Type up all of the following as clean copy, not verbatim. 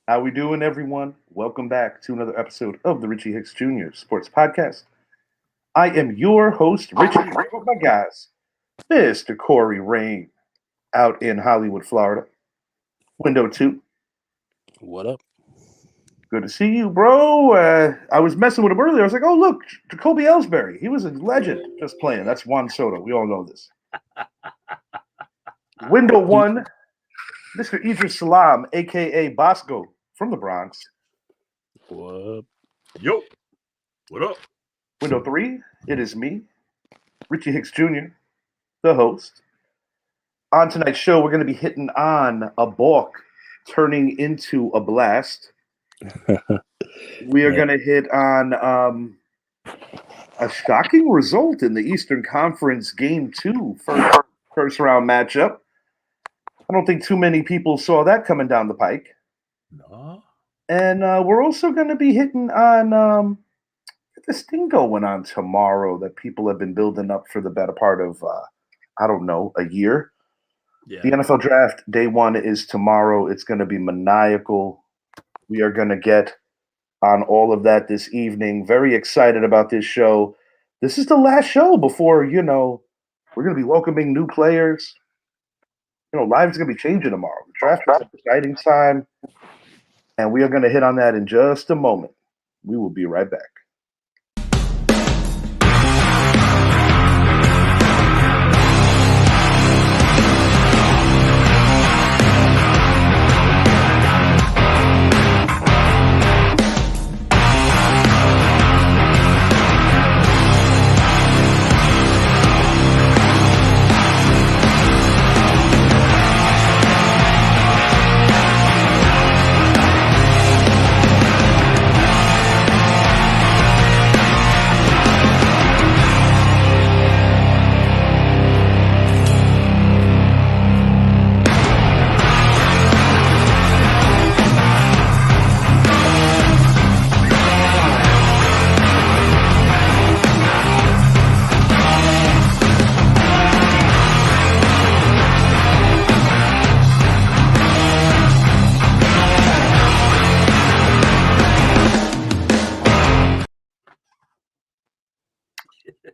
How we doing, everyone? Welcome back to another episode of the Richie Hicks Jr. Sports Podcast. I am your host, Richie, here with my guys, Mr. Corey Rain, out in Hollywood, Florida. Window 2, What up? good to see you, bro. I was messing with him earlier. I was like, oh, look, Jacoby Ellsbury. He was a legend just playing. That's Juan Soto. We all know this. Window 1, Mr. Idris Salam, a.k.a. Bosco from the Bronx. What up? Yo, what up? Window 3, it is me, Richie Hicks Jr., the host. On tonight's show, we're going to be hitting on a balk turning into a blast. We are going to hit on a shocking result in the Eastern Conference Game 2 first round matchup. I don't think too many people saw that coming down the pike. No. And we're also going to be hitting on this thing going on tomorrow that people have been building up for the better part of, I don't know, a year. Yeah. The NFL draft day 1 is tomorrow. It's going to be maniacal. We are going to get on all of that this evening. Very excited about this show. This is the last show before, we're going to be welcoming new players. Lives are going to be changing tomorrow. The draft is an exciting time, and we are going to hit on that in just a moment. We will be right back.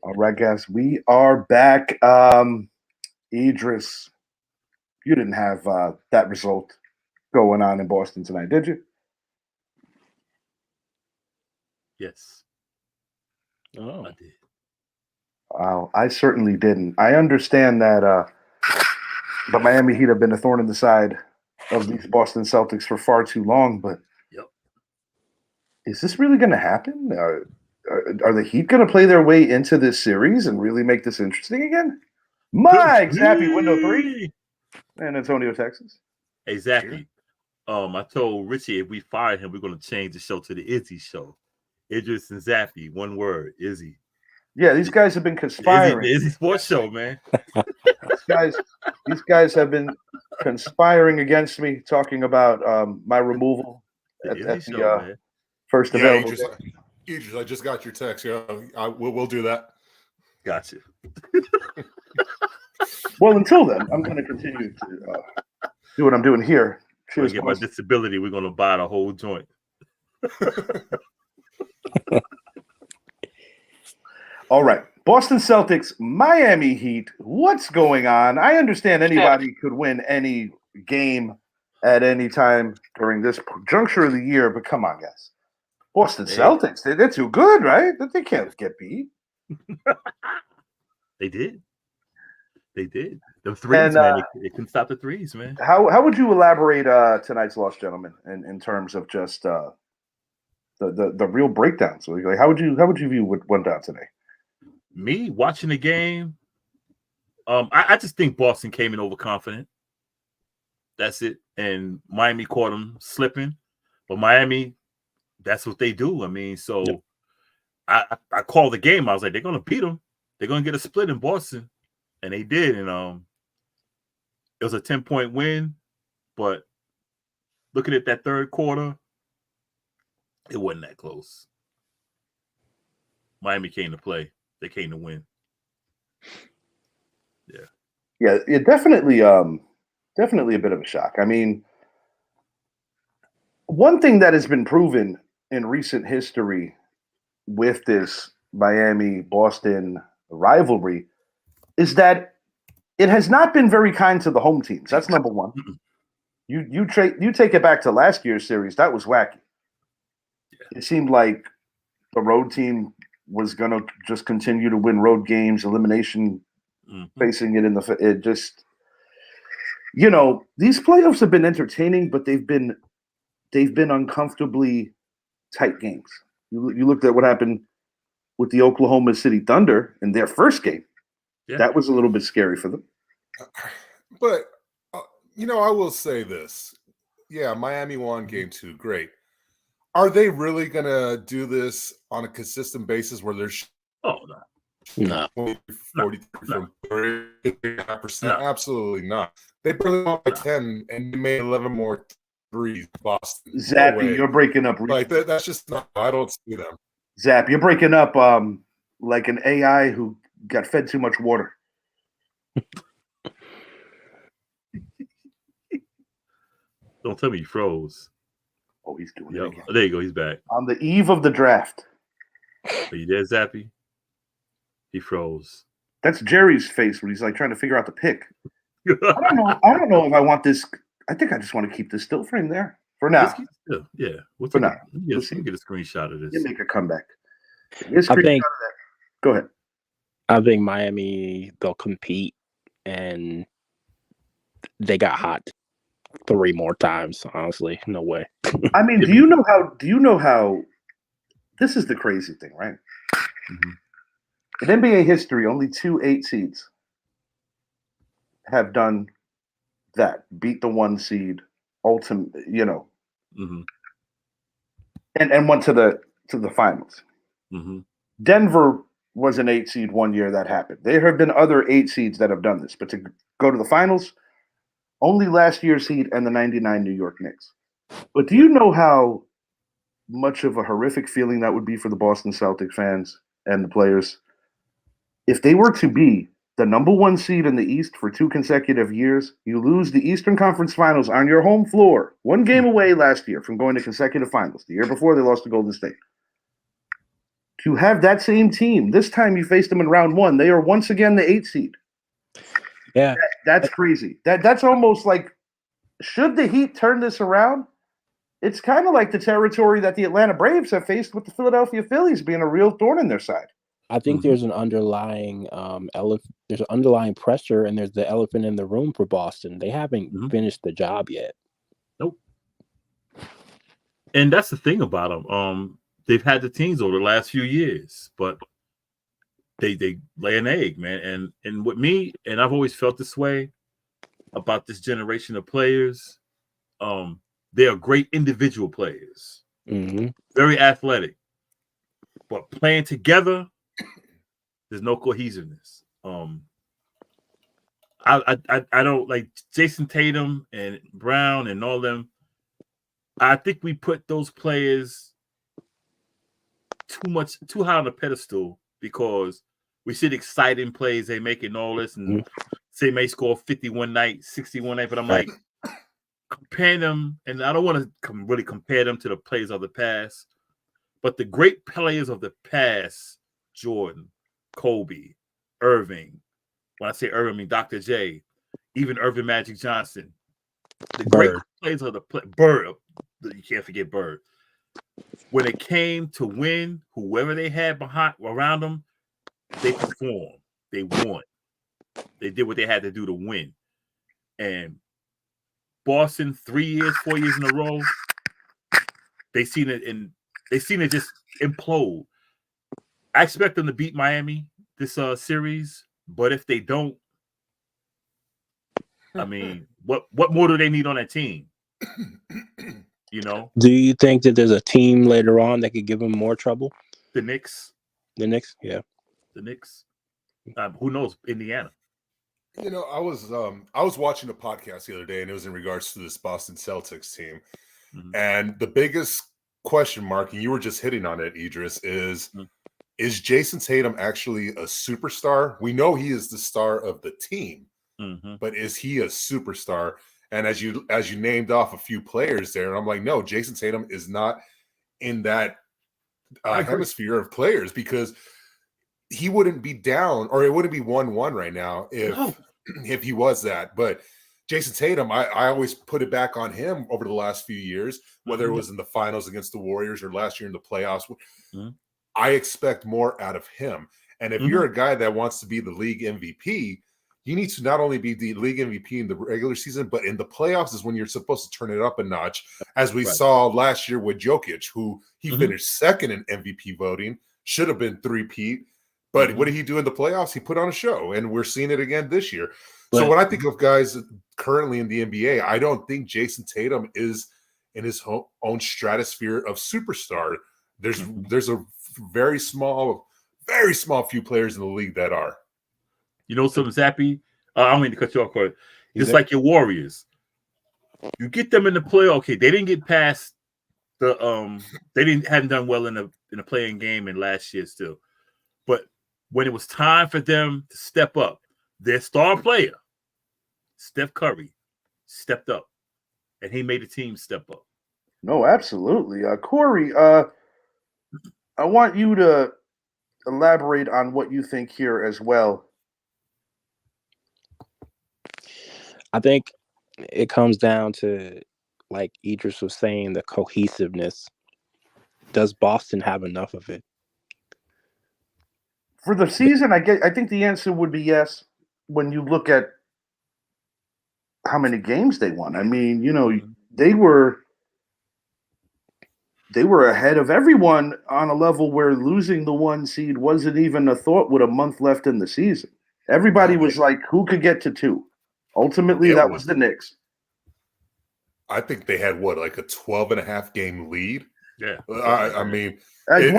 All right, guys, we are back. Idris, you didn't have that result going on in Boston tonight, did you? Yes. Oh, I did. Wow, I certainly didn't. I understand that the Miami Heat have been a thorn in the side of these Boston Celtics for far too long, but Yep. is this really going to happen? Are the Heat going to play their way into this series and really make this interesting again? Mike's happy window 3 in Antonio, Texas. Exactly. I told Richie if we fire him, we're gonna change the show to the Izzy show. Idris and Zappy, one word, Izzy. Yeah, these guys have been conspiring. The Izzy Sports Show, man. These guys have been conspiring against me, talking about my removal The at Izzy the Show, man. first available. Idris, I just got your text. Yeah, we'll do that. Gotcha. Well, until then, I'm going to continue to do what I'm doing here. When I Cheers, get my boys. disability, we're gonna buy the whole joint. All right. Boston Celtics, Miami Heat. What's going on? I understand anybody could win any game at any time during this juncture of the year, but come on, guys. Boston Celtics, they're too good, right? They can't get beat. They did. The threes, man. They couldn't stop the threes, man. How would you elaborate tonight's loss, gentlemen, in terms of just the real breakdown? So, like, how would you view what went down today? Me watching the game, I just think Boston came in overconfident. That's it. And Miami caught them slipping. But Miami, that's what they do. I mean, so yep. I called the game. I was like, they're going to beat them. They're going to get a split in Boston. And they did. And it was a 10-point win. But looking at that third quarter, it wasn't that close. Miami came to play. They came to win. Yeah, definitely a bit of a shock. I mean, One thing that has been proven in recent history with this Miami-Boston rivalry is that it has not been very kind to the home teams. That's number one. You take it back to last year's series. That was wacky. Yeah. It seemed like the road team was going to just continue to win road games, elimination, facing it in the – it just – these playoffs have been entertaining, but they've been uncomfortably tight games. You looked at what happened with the Oklahoma City Thunder in their first game. Yeah. That was a little bit scary for them. But, I will say this. Yeah, Miami won game 2. Great. Are they really going to do this on a consistent basis where they're No. 43 from 30%? No. Absolutely not. They barely won by 10 and they made 11 more threes. Boston. Zappy, you're breaking up. Like that's just not. I don't see them. Zap, you're breaking up like an AI who got fed too much water. Don't tell me he froze. Oh, he's doing it again. There you go. He's back. On the eve of the draft. Are you there, Zappy? He froze. That's Jerry's face when he's like trying to figure out the pick. I don't know if I want this. I think I just want to keep this still frame there for now. Yeah. For now. We'll get a screenshot of this. You make a comeback. Go ahead. I think Miami, they'll compete, and they got hot 3 more times. Honestly, no way. I mean, do you know how? This is the crazy thing, right? In NBA history, only 2 8 seeds have done that. Beat the 1 seed, ultimate, and went to the finals. Denver was an 8 seed 1 year that happened. There have been other 8 seeds that have done this, but to go to the finals, only last year's seed and the 99 New York Knicks. But do you know how much of a horrific feeling that would be for the Boston Celtics fans and the players if they were to be the number 1 seed in the East for 2 consecutive years? You lose the Eastern Conference Finals on your home floor, 1 game away last year from going to consecutive finals. The year before, they lost to Golden State. To have that same team, this time you faced them in round 1. They are once again the 8 seed. Yeah, that's crazy. That's almost like, should the Heat turn this around? It's kind of like the territory that the Atlanta Braves have faced with the Philadelphia Phillies being a real thorn in their side. I think there's an underlying there's an underlying pressure, and there's the elephant in the room for Boston. They haven't finished the job yet. Nope. And that's the thing about them. They've had the teams over the last few years, but they lay an egg, man. And with me, and I've always felt this way about this generation of players. They are great individual players, very athletic, but playing together, there's no cohesiveness. I don't like Jason Tatum and Brown and all them. I think we put those players too high on a pedestal because we see the exciting plays they make and all this, and say may score 51 night, 61 night, but I'm like, comparing them, and I don't want to really compare them to the players of the past, but the great players of the past, Jordan, Kobe, Irving. When I say Irving, I mean Dr. J, even Irvin Magic Johnson. The great players of the Bird. You can't forget Bird. When it came to win, whoever they had around them, they performed. They won. They did what they had to do to win. And Boston, 4 years in a row, they seen it just implode. I expect them to beat Miami this series, but if they don't, I mean, what more do they need on that team? Do you think that there's a team later on that could give them more trouble? The Knicks. The Knicks, yeah. The Knicks. Who knows? Indiana. I was watching a podcast the other day, and it was in regards to this Boston Celtics team. And the biggest question mark, and you were just hitting on it, Idris, is Jason Tatum actually a superstar? We know he is the star of the team, but is he a superstar? And as you named off a few players there, I'm like, no, Jason Tatum is not in that hemisphere of players, because he wouldn't be down, or it wouldn't be 1-1 right now if he was that. But Jason Tatum, I always put it back on him over the last few years, whether it was in the finals against the Warriors or last year in the playoffs. I expect more out of him. And if you're a guy that wants to be the league MVP, you need to not only be the league MVP in the regular season, but in the playoffs is when you're supposed to turn it up a notch, as we saw last year with Jokic, who he finished second in MVP voting, should have been three-peat. But what did he do in the playoffs? He put on a show, and we're seeing it again this year. So when I think of guys currently in the NBA, I don't think Jason Tatum is in his own stratosphere of superstar. There's a very small few players in the league that are. You know something, Zappy? I don't mean to cut you off, Corey. Just like your Warriors. You get them in the play. Okay, they didn't get past the hadn't done well in the playing game in last year still. But when it was time for them to step up, their star player, Steph Curry, stepped up, and he made the team step up. No, absolutely. Corey, I want you to elaborate on what you think here as well. I think it comes down to, like Idris was saying, the cohesiveness. Does Boston have enough of it? For the season, I think the answer would be yes. When you look at how many games they won, I mean, you know, they were ahead of everyone on a level where losing the 1 seed wasn't even a thought with a month left in the season. Everybody was like, who could get to 2? Ultimately, that was the Knicks. I think they had like a 12.5 game lead. Yeah, I mean, at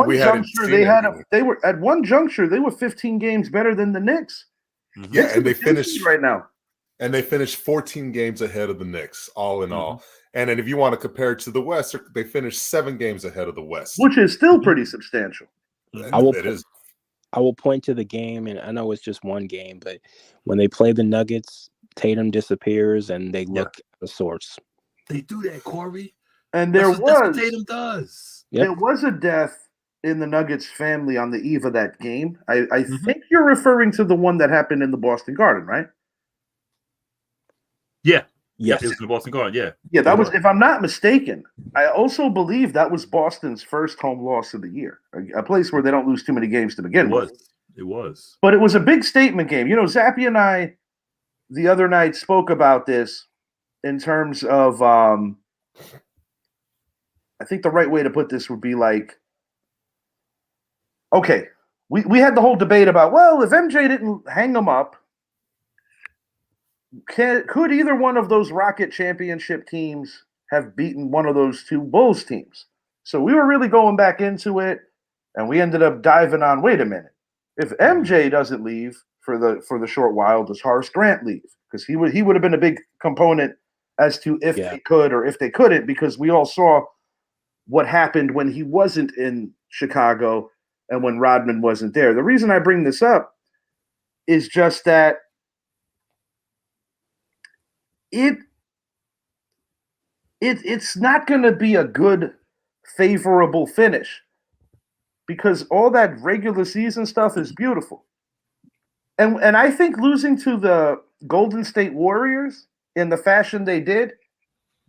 one juncture they were 15 games better than the Knicks. Yeah, and they finished right now. And they finished 14 games ahead of the Knicks, all in all. And then if you want to compare it to the West, they finished 7 games ahead of the West, which is still pretty substantial. I will point to the game, and I know it's just one game, but when they play the Nuggets, Tatum disappears and they look out of sorts. They do that, Corey. And that's what Tatum does. Yep. There was a death in the Nuggets family on the eve of that game. I think you're referring to the one that happened in the Boston Garden, right? Yeah. Yes. It was in the Boston Garden, yeah. Yeah, that was, if I'm not mistaken, I also believe that was Boston's first home loss of the year. A place where they don't lose too many games to begin with. It was. But it was a big statement game. You know, Zappy and I the other night spoke about this in terms of I think the right way to put this would be like, okay, we had the whole debate about, well, if MJ didn't hang him up, could either one of those Rocket championship teams have beaten one of those 2 Bulls teams? So we were really going back into it, and we ended up diving on, wait a minute, if MJ doesn't leave for the short while, does Horace Grant leave? Because he would have been a big component as to if they could or if they couldn't, because we all saw what happened when he wasn't in Chicago and when Rodman wasn't there. The reason I bring this up is just that it's not going to be a good, favorable finish, because all that regular season stuff is beautiful. And I think losing to the Golden State Warriors in the fashion they did,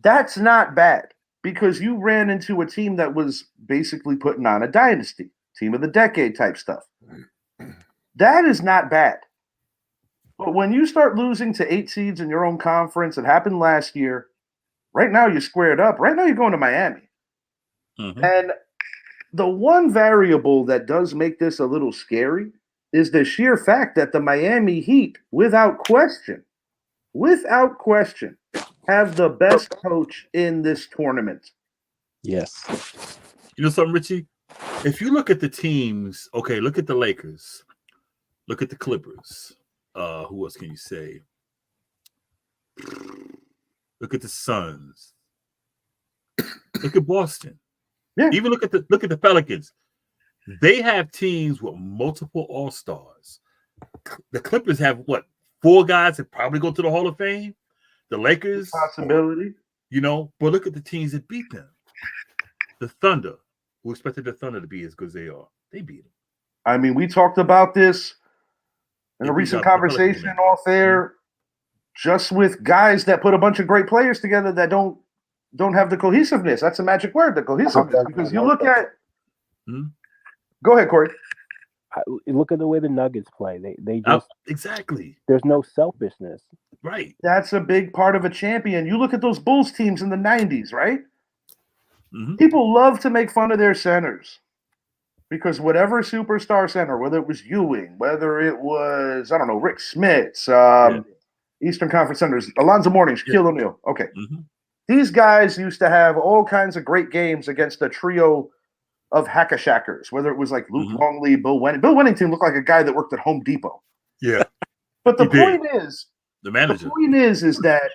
that's not bad, because you ran into a team that was basically putting on a dynasty, team of the decade type stuff. That is not bad. But when you start losing to 8 seeds in your own conference, it happened last year. Right now you're squared up. Right now you're going to Miami. And the one variable that does make this a little scary is the sheer fact that the Miami Heat, without question, have the best coach in this tournament. Yes. You know something, Richie? If you look at the teams, okay, look at the Lakers. Look at the Clippers. Who else can you say? Look at the Suns. Look at Boston. Yeah. Even look at the Pelicans. They have teams with multiple All-Stars. The Clippers have 4 guys that probably go to the Hall of Fame. The Lakers, possibility. you know, but look at the teams that beat them. The Thunder, who expected the Thunder to be as good as they are, they beat them. I mean, we talked about this in They a beat recent out the Pelicans, conversation man. off air, just with guys that put a bunch of great players together that don't have the cohesiveness. That's a magic word, the cohesiveness. Because you look at Go ahead, Corey. Look at the way the Nuggets play. They just exactly. There's no selfishness. Right. That's a big part of a champion. You look at those Bulls teams in the 90s, right? Mm-hmm. People love to make fun of their centers because whatever superstar center, whether it was Ewing, whether it was, I don't know, Rick Smits, Eastern Conference centers, Alonzo Mourning, Shaquille O'Neal. Okay. Mm-hmm. These guys used to have all kinds of great games against a trio of hackashackers, whether it was like Luke Longley, Bill Wenning. Bill Wennington looked like a guy that worked at Home Depot. Yeah. But the point is, the manager. The point is that,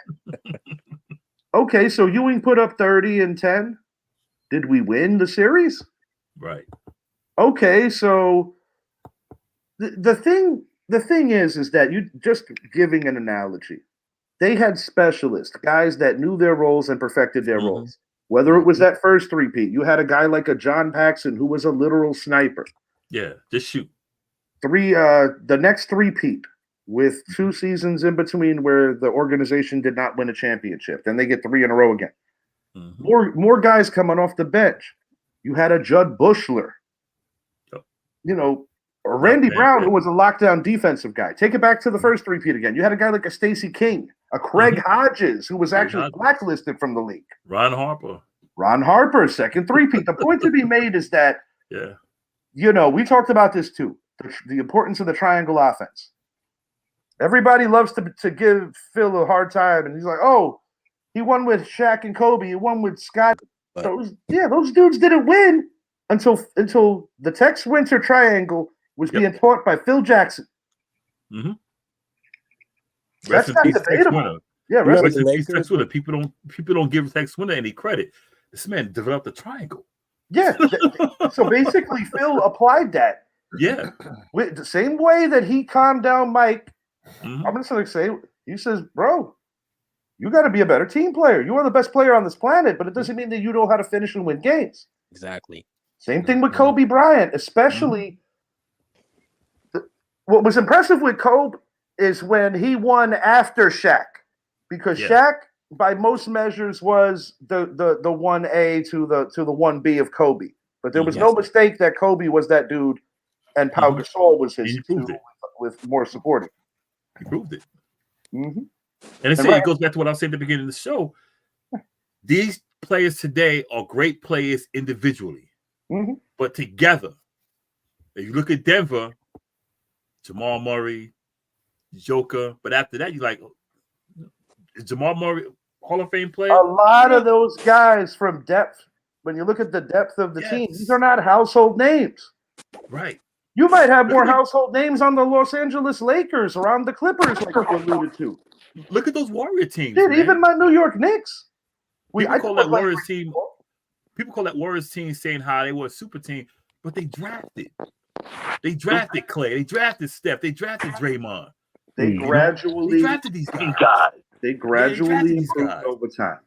okay, so Ewing put up 30 and 10. Did we win the series? Right. Okay, so the thing is that you just giving an analogy. They had specialists, guys that knew their roles and perfected their roles. Whether it was that first three-peat, you had a guy like a John Paxson who was a literal sniper. Yeah, just shoot. The next three-peat with 2 seasons in between where the organization did not win a championship. Then they get 3 in a row again. More guys coming off the bench. You had a Judd Bushler. You know, or Randy Brown, who was a lockdown defensive guy. Take it back to the first three-peat again. You had a guy like a Stacey King, a Craig Hodges, who was actually blacklisted from the league. Ron Harper, second three-peat. The point to be made is that, you know, we talked about this too, the importance of the triangle offense. Everybody loves to give Phil a hard time, and he's like, oh, he won with Shaq and Kobe. He won with Scott. Those dudes didn't win until the Tex Winter triangle was being taught by Phil Jackson. That's not debatable. Yeah, rest in peace, Tex Winter. People don't give Tex Winter any credit. This man developed the triangle. Yeah. So basically, Phil applied that. Yeah. With the same way that he calmed down Mike. I'm just going to say, he says, bro, you got to be a better team player. You are the best player on this planet, but it doesn't mean that you know how to finish and win games. Exactly. Same thing with Kobe Bryant, especially. What was impressive with Kobe is when he won after Shaq, because Shaq, by most measures, was the 1A to the 1B of Kobe. But there was no mistake that Kobe was that dude, and Pau Gasol was his two with more supporting. He proved it. And it goes back to what I said at the beginning of the show. These players today are great players individually, but together, if you look at Denver, Jamal Murray, Joker, but after that, you're like, is Jamal Murray Hall of Fame player? A lot of those guys from depth, when you look at the depth of the team, these are not household names. Right. You might have more household names on the Los Angeles Lakers or on the Clippers, like you alluded to. Look at those Warrior teams. Dude, even my New York Knicks. People call that Warriors team. People call that Warriors team saying how they were a super team, but they drafted. They drafted Clay. They drafted Steph. They drafted Draymond. They gradually drafted these guys. They gradually improved over time.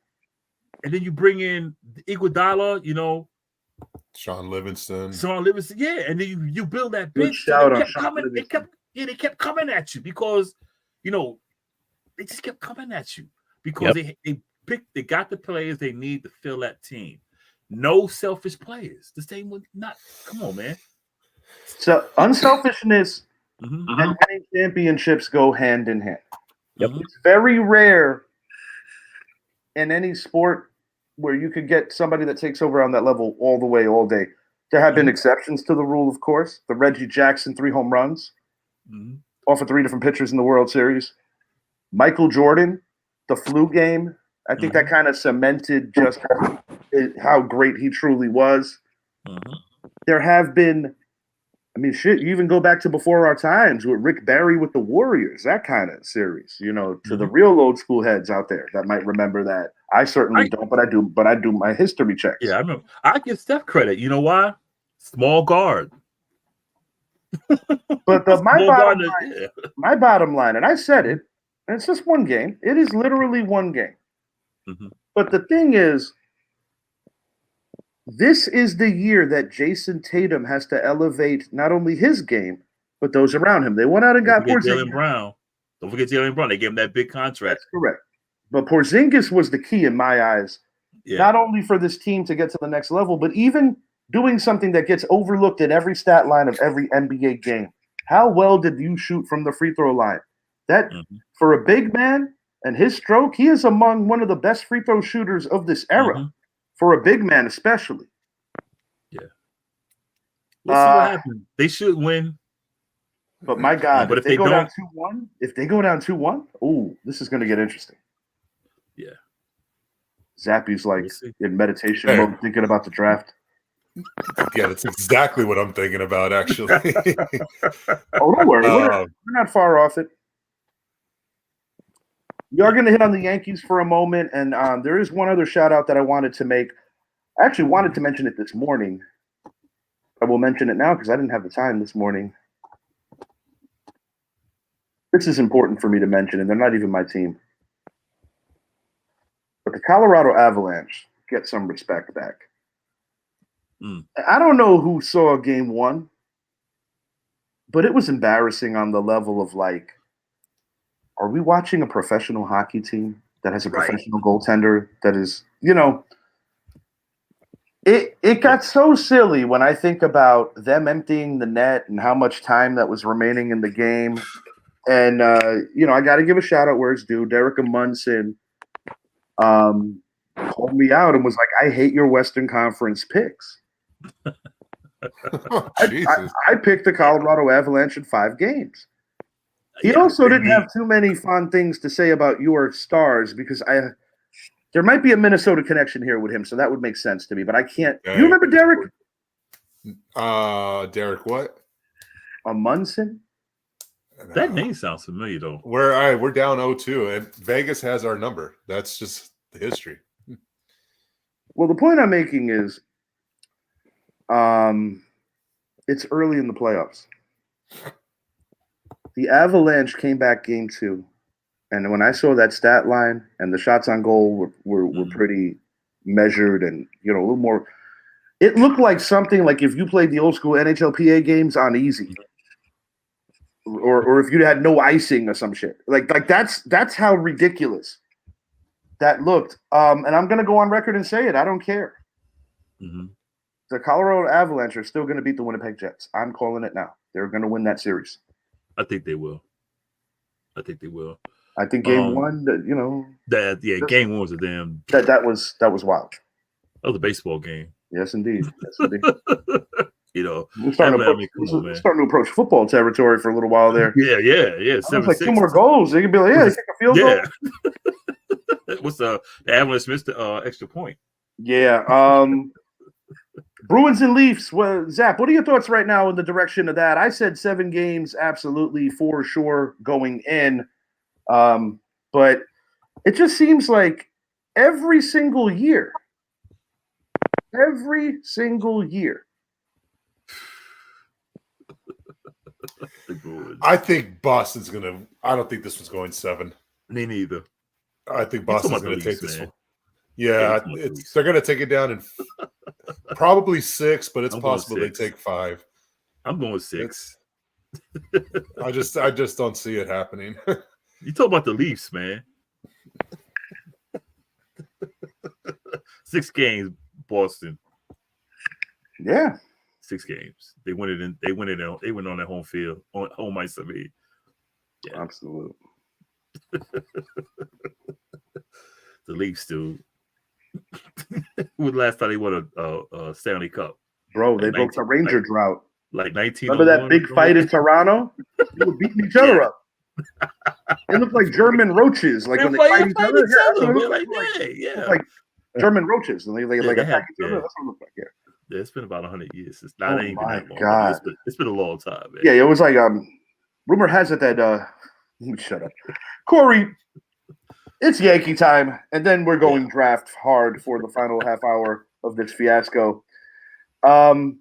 And then you bring in Iguodala, you know, Sean Livingston. Yeah. And then you build that bench. They kept coming at you because, you know, they just kept coming at you because they got the players they need to fill that team. No selfish players. The same with come on, man. So unselfishness and winning championships go hand in hand. It's very rare in any sport where you could get somebody that takes over on that level all the way, all day. There have been exceptions to the rule, of course. The Reggie Jackson 3 home runs off of 3 different pitchers in the World Series. Michael Jordan, the flu game. I think that kind of cemented just how great he truly was. There have been, I mean, shit, you even go back to before our times with Rick Barry with the Warriors, that kind of series, you know, to the real old school heads out there that might remember that. I certainly don't, but I do my history checks. Yeah, I remember. I give Steph credit. You know why? Small guard. But my bottom line, and I said it, And it's just one game. It is literally one game. Mm-hmm. But the thing is, this is the year that Jason Tatum has to elevate not only his game, but those around him. They went out and got Jaylen Porzingis. Brown. Don't forget Jaylen Brown. They gave him that big contract. That's correct. But Porzingis was the key in my eyes, not only for this team to get to the next level, but even doing something that gets overlooked in every stat line of every NBA game. How well did you shoot from the free throw line? That for a big man and his stroke, he is among one of the best free throw shooters of this era. For a big man, especially. Yeah. We'll see what happens. They should win. But my God, but if they go down 2-1, oh, this is going to get interesting. Yeah. Zappy's like in meditation mode, thinking about the draft. Yeah, that's exactly what I'm thinking about, actually. Oh, don't worry. We're not far off it. We are going to hit on the Yankees for a moment, and there is one other shout-out that I wanted to make. I actually wanted to mention it this morning. I will mention it now because I didn't have the time this morning. This is important for me to mention, and they're not even my team. But the Colorado Avalanche get some respect back. I don't know who saw game one, but it was embarrassing on the level of like, are we watching a professional hockey team that has a professional goaltender that is, it got so silly when I think about them emptying the net and how much time that was remaining in the game. And, I got to give a shout out where it's due. Derek Munson called me out and was like, I hate your Western Conference picks. I picked the Colorado Avalanche in 5 games. He also didn't have too many fond things to say about your Stars because there might be a Minnesota connection here with him, so that would make sense to me. But I can't. Do you remember Derek? Derek, what? Munson. That name sounds familiar, though. We're down 0-2, and Vegas has our number. That's just the history. Well, the point I'm making is, it's early in the playoffs. The Avalanche came back game 2, and when I saw that stat line and the shots on goal were pretty measured and a little more, it looked like something like if you played the old school NHLPA games on easy, or if you had no icing or some shit. Like that's how ridiculous that looked. And I'm gonna go on record and say it. I don't care. The Colorado Avalanche are still going to beat the Winnipeg Jets. I'm calling it now. They're going to win that series. I think they will. I think game one, game one was a damn. That was wild. That was a baseball game. Yes, indeed. We're starting to approach football territory for a little while there. Yeah. It was like 2 more goals. They could be like, they take a field goal. What's the Avalanche missed the extra point? Yeah. Bruins and Leafs. Well, Zap, what are your thoughts right now in the direction of that? I said 7 games, absolutely for sure going in. But it just seems like every single year, I think Boston's I don't think this one's going 7. Me neither. I think Boston's going to take this one. Yeah, they're going to take it down in probably 6, but it's possible they take 5. I'm going 6. I just don't see it happening. You talk about the Leafs, man. 6 games, Boston. Yeah, 6 games. They went on their home field, on home ice. I mean, yeah, absolutely. The Leafs, dude. When last time they won a Stanley Cup? Bro, they broke the Ranger drought. Like 19. Remember that big fight in Toronto? They were beating each other up. They look like German roaches. Like when they fight each other. Like German roaches. And they attack each other. That's what it looked like. Yeah, it's been about 100 years. It's not even that long. God. It's been a long time, man. Yeah, it was like rumor has it that shut up. Corey, it's Yankee time, and then we're going draft hard for the final half hour of this fiasco. Aaron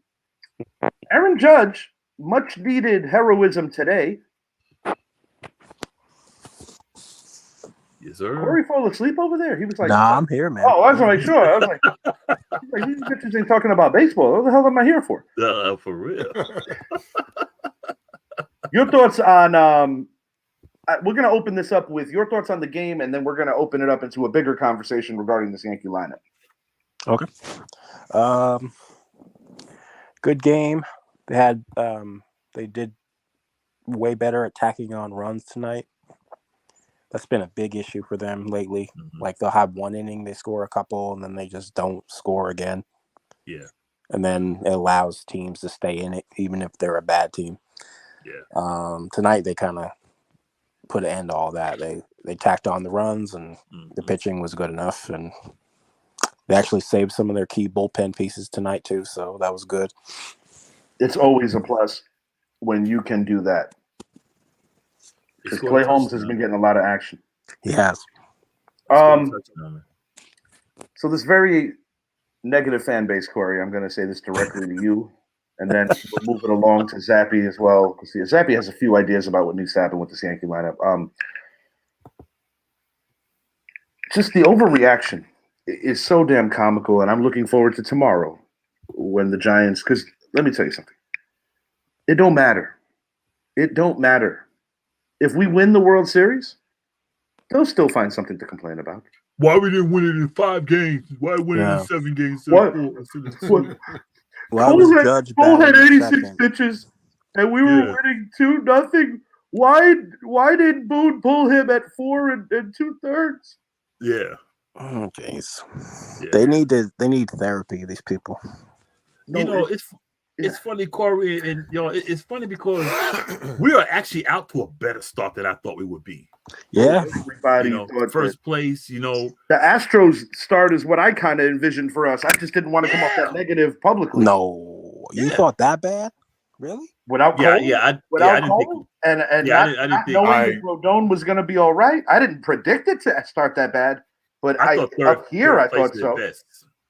Judge, much needed heroism today. Yes, sir. Corey fall asleep over there. He was like, Nah, I'm here, man. Oh, I was like, sure. I was like, these bitches ain't talking about baseball. What the hell am I here for? For real. Your thoughts on we're going to open this up with your thoughts on the game, and then we're going to open it up into a bigger conversation regarding this Yankee lineup. Okay. Good game. They did way better at tacking on runs tonight. That's been a big issue for them lately. Mm-hmm. Like they'll have one inning, they score a couple, and then they just don't score again. Yeah. And then it allows teams to stay in it, even if they're a bad team. Yeah. Tonight they kind of put an end to all that. They tacked on the runs, and the pitching was good enough, and they actually saved some of their key bullpen pieces tonight too, so that was good. It's always a plus when you can do that. Because Clay Holmes has been getting a lot of action. He has. So this very negative fan base, Corey, I'm going to say this directly to you, and then we'll move it along to Zappy as well. Because Zappy has a few ideas about what needs to happen with this Yankee lineup. Just the overreaction is so damn comical, and I'm looking forward to tomorrow when the Giants. Because let me tell you something. It don't matter. It don't matter. If we win the World Series, they'll still find something to complain about. Why we didn't win it in 5 games? Why win it in 7 games? What? Cole had 86 pitches, and we were winning 2-0. Why did Boone pull him at 4 and 2/3? Yeah. Oh, jeez. Yeah. They need therapy. These people. No, it's funny, Corey, and it's funny because we are actually out to a better start than I thought we would be. Yeah, everybody thought first place. The Astros start is what I kind of envisioned for us. I just didn't want to come off that negative publicly. No, you thought that bad? Really? Without Cole? Without Cole? And not knowing Rodon was going to be all right. I didn't predict it to start that bad, but I thought so.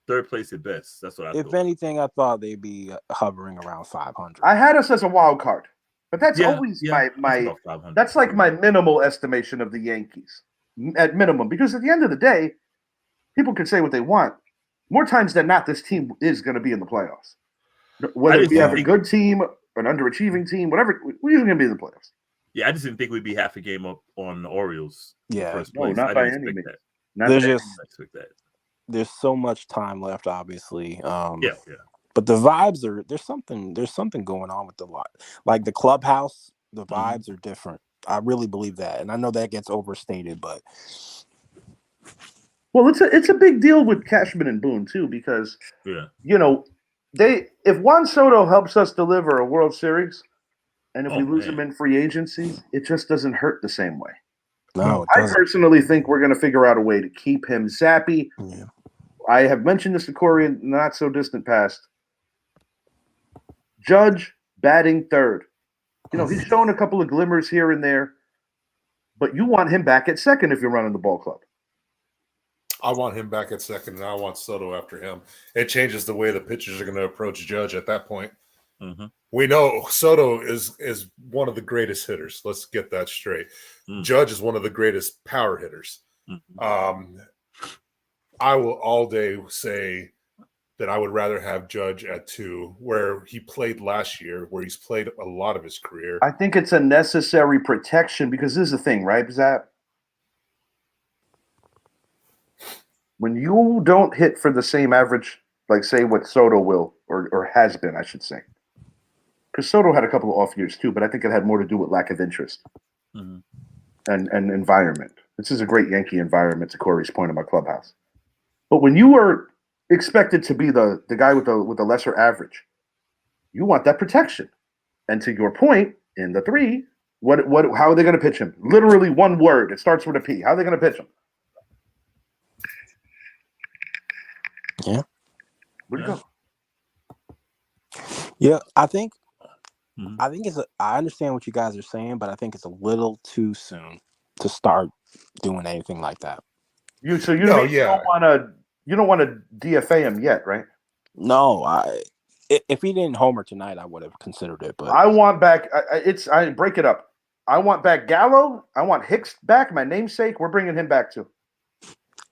Third place at best. That's what I thought. If anything, I thought they'd be hovering around 500. I had us as a wild card, but that's always my that's like my minimal estimation of the Yankees at minimum, because at the end of the day, people can say what they want. More times than not, this team is going to be in the playoffs. Whether we have a good team, an underachieving team, whatever, we're usually going to be in the playoffs. Yeah, I just didn't think we'd be half a game up on the Orioles. Yeah, first place. No, not by any means. There's so much time left, obviously. Yeah. But the vibes are there's something going on with the lot. Like the clubhouse, the vibes are different. I really believe that, and I know that gets overstated, but it's a big deal with Cashman and Boone too, because if Juan Soto helps us deliver a World Series, and if we lose him in free agency, it just doesn't hurt the same way. No, I personally think we're going to figure out a way to keep him zappy. Yeah. I have mentioned this to Corey in not so distant past. Judge batting third. He's shown a couple of glimmers here and there, but you want him back at second if you're running the ball club. I want him back at second, and I want Soto after him. It changes the way the pitchers are going to approach Judge at that point. Mm-hmm. We know Soto is one of the greatest hitters. Let's get that straight. Judge is one of the greatest power hitters. Mm-hmm. I will all day say that I would rather have Judge at 2, where he played last year, where he's played a lot of his career. I think it's a necessary protection, because this is the thing, right, Zap? When you don't hit for the same average, like say what Soto will, or has been, I should say. Because Soto had a couple of off years too, but I think it had more to do with lack of interest and environment. This is a great Yankee environment, to Corey's point about clubhouse. But when you are expected to be the guy with the lesser average, you want that protection. And to your point, in the 3, how are they going to pitch him? Literally one word. It starts with a P. How are they going to pitch him? Yeah. Where'd you go? Yeah, I think I understand what you guys are saying, but I think it's a little too soon to start doing anything like that. You don't want to DFA him yet, right? No, if he didn't homer tonight, I would have considered it. But I want back. I break it up. I want back Gallo. I want Hicks back, my namesake. We're bringing him back too.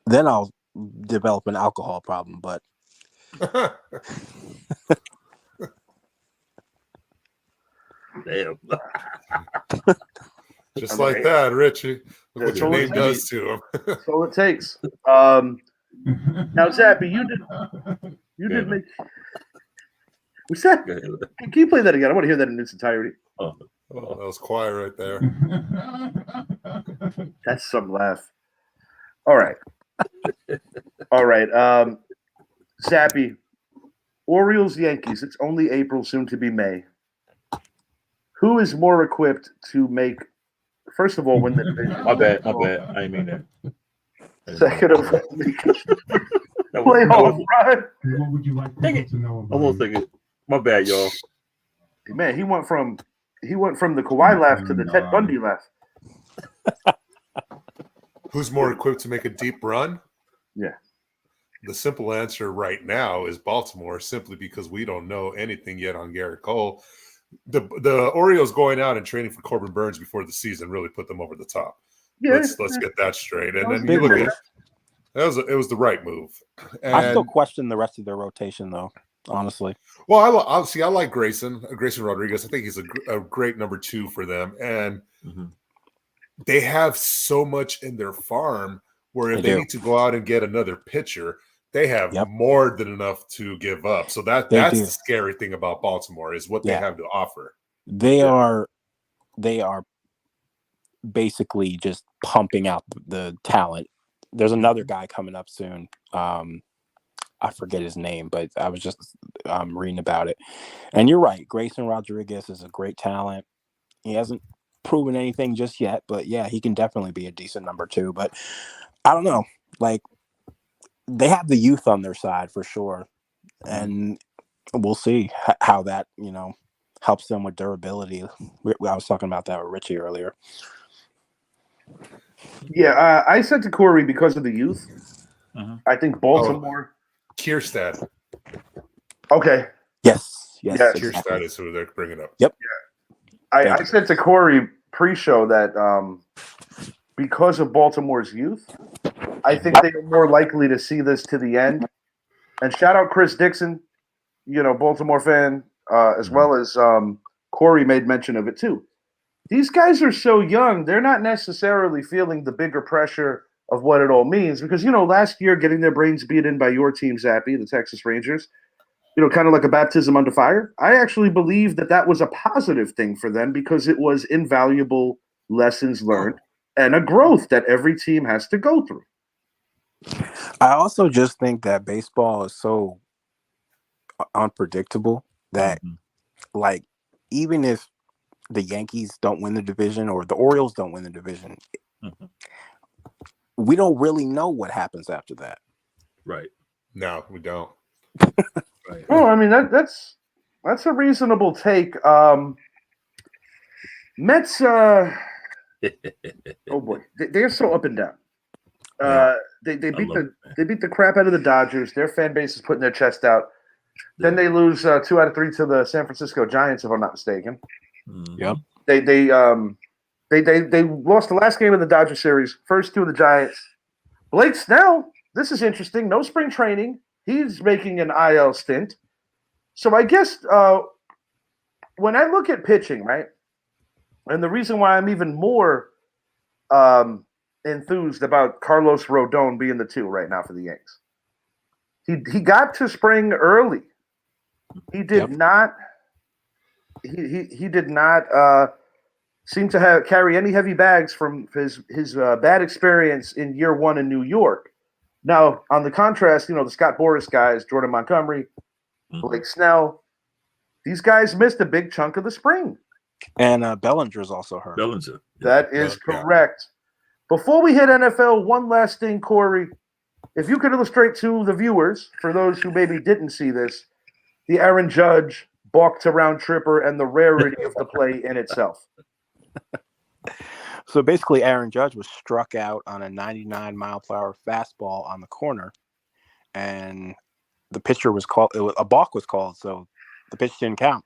Then I'll develop an alcohol problem, but Damn. Just like that, Richie. Look what your name does to him. That's all it takes. Now, Zappy, you did make. What's that? Can you play that again? I want to hear that in its entirety. Oh, that was quiet right there. That's some laugh. All right. All right. Zappy, Orioles, Yankees. It's only April, soon to be May. Who is more equipped to make, first of all, win the division? My bad. I didn't mean that. Second of all, playoff run. What would you like people to know about? Almost like it. My bad, y'all. Man, he went from the Kawhi laugh to the Ted Bundy laugh. Who's more equipped to make a deep run? Yeah. The simple answer right now is Baltimore, simply because we don't know anything yet on Garrett Cole. The Orioles going out and training for Corbin Burns before the season really put them over the top. Yeah. Let's get that straight. And then big you look move. at it was the right move. And, I still question the rest of their rotation, though. Honestly, well, I like Grayson Rodriguez. I think he's a great number 2 for them, and they have so much in their farm where if they need to go out and get another pitcher, they have more than enough to give up. So that's the scary thing about Baltimore is what they have to offer. They are basically just pumping out the talent. There's another guy coming up soon. I forget his name, but I was just reading about it. And you're right. Grayson Rodriguez is a great talent. He hasn't proven anything just yet, but yeah, he can definitely be a decent number 2. But I don't know. Like, they have the youth on their side for sure. And we'll see how that, helps them with durability. I was talking about that with Richie earlier. Yeah, I said to Corey because of the youth. I think Baltimore. Kierstad. Okay. Yes. Kierstad is who they're bringing up. Yep. Yeah. I said to Corey pre-show that because of Baltimore's youth, I think they are more likely to see this to the end. And shout out Chris Dixon, Baltimore fan, as well as Corey made mention of it too. These guys are so young; they're not necessarily feeling the bigger pressure of what it all means, because last year getting their brains beat in by your team, Zappy, the Texas Rangers, kind of like a baptism under fire. I actually believe that was a positive thing for them because it was invaluable lessons learned and a growth that every team has to go through. I also just think that baseball is so unpredictable that, like, even if the Yankees don't win the division or the Orioles don't win the division, we don't really know what happens after that. Right. No, we don't. Right. Well, I mean that's a reasonable take. Mets. Oh boy, they're so up and down. They beat the crap out of the Dodgers. Their fan base is putting their chest out. Then they lose 2 out of 3 to the San Francisco Giants, if I'm not mistaken. Yep. They lost the last game of the Dodger series. First 2 of the Giants. Blake Snell. This is interesting. No spring training. He's making an IL stint. So I guess when I look at pitching, right, and the reason why I'm even more enthused about Carlos Rodon being the 2 right now for the Yanks. He got to spring early. He did not. He did not seem to carry any heavy bags from his bad experience in year 1 in New York. Now, on the contrast, the Scott Boras guys, Jordan Montgomery, Blake Snell, these guys missed a big chunk of the spring. And Bellinger's also hurt. Bellinger. That is correct. Before we hit NFL, one last thing, Corey. If you could illustrate to the viewers, for those who maybe didn't see this, the Aaron Judge balk to round tripper and the rarity of the play in itself. So basically, Aaron Judge was struck out on a 99-mile-per-hour fastball on the corner, and the pitcher was called. A balk was called, so the pitch didn't count.